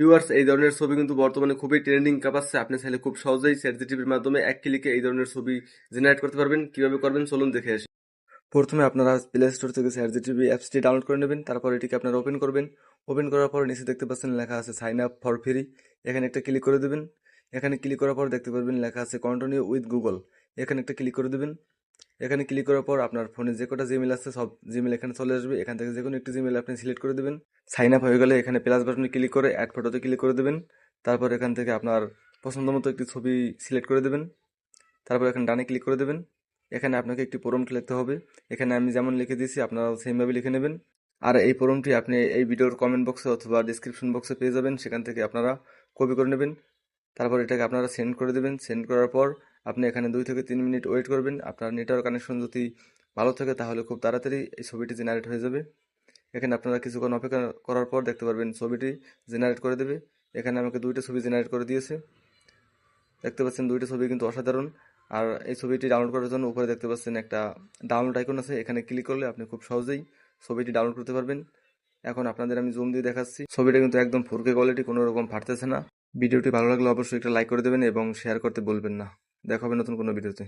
Viewers, এই ধরনের ছবি কিন্তু বর্তমানে খুবই ট্রেন্ডিং কাঁপাচ্ছে। আপনি চাইলে খুব সহজেই চ্যাটজিপিটির মাধ্যমে এক ক্লিকে এই ধরনের ছবি জেনারেট করতে পারবেন। কিভাবে করবেন চলুন দেখে আসি। প্রথমে আপনারা প্লে স্টোর থেকে চ্যাটজিপিটি অ্যাপসটি ডাউনলোড করে নেবেন। তারপর এটিকে আপনারা ওপেন করবেন। ওপেন করার পর নিচে দেখতে পাচ্ছেন লেখা আছে সাইন আপ ফর ফ্রি। এখানে একটা ক্লিক করে দেবেন। এখানে ক্লিক করার পর দেখতে পারবেন লেখা আছে কন্টিনিউ উইথ গুগল। এখানে একটা ক্লিক করে দেবেন। এখানে ক্লিক করার পর আপনার ফোনে যে কটা জিমেল আছে সব জিমেল এখানে চলে আসবে। এখান থেকে যে কোনো একটি জিমেল আপনি সিলেক্ট করে দেবেন। সাইন আপ হয়ে গেলে এখানে প্লাস বাটনে ক্লিক করে অ্যাড ফটোতে ক্লিক করে দেবেন। তারপর এখান থেকে আপনার পছন্দ মতো একটি ছবি সিলেক্ট করে দেবেন। তারপর এখানে ডানে ক্লিক করে দেবেন। এখানে আপনাকে একটি প্রম্পট লিখতে হবে। এখানে আমি যেমন লিখে দিয়েছি আপনারাও সেমভাবে লিখে নেবেন। আর এই প্রম্পটটি আপনি এই ভিডিওর কমেন্ট বক্সে অথবা ডিসক্রিপশন বক্সে পেয়ে যাবেন। সেখান থেকে আপনারা কপি করে নেবেন। তারপর এটাকে আপনারা সেন্ড করে দেবেন। সেন্ড করার পর আপনি এখানে 2 থেকে 3 মিনিট ওয়েট করবেন। আপনার নেটওয়ার্ক কানেকশন যদি ভালো থাকে তাহলে খুব তাড়াতাড়ি এই ছবিটি জেনারেট হয়ে যাবে। এখানে আপনারা কিছুক্ষণ অপেক্ষা করার পর দেখতে পারবেন ছবিটি জেনারেট করে দেবে। এখানে আমাকে 2টা ছবি জেনারেট করে দিয়েছে। দেখতে পাচ্ছেন 2টা ছবি কিন্তু অসাধারণ। আর এই ছবিটি ডাউনলোড করার জন্য উপরে দেখতে পাচ্ছেন একটা ডাউনলোড আইকন আছে। এখানে ক্লিক করলে আপনি খুব সহজেই ছবিটি ডাউনলোড করতে পারবেন। এখন আপনাদের আমি জুম দিয়ে দেখাচ্ছি। ছবিটা কিন্তু একদম 4K কোয়ালিটি, কোনো রকম ফাটতেছে না। ভিডিওটি ভালো লাগলে অবশ্যই একটা লাইক করে দেবেন এবং শেয়ার করতে বলবেন না। দেখা হবে নতুন কোনো ভিডিওতে।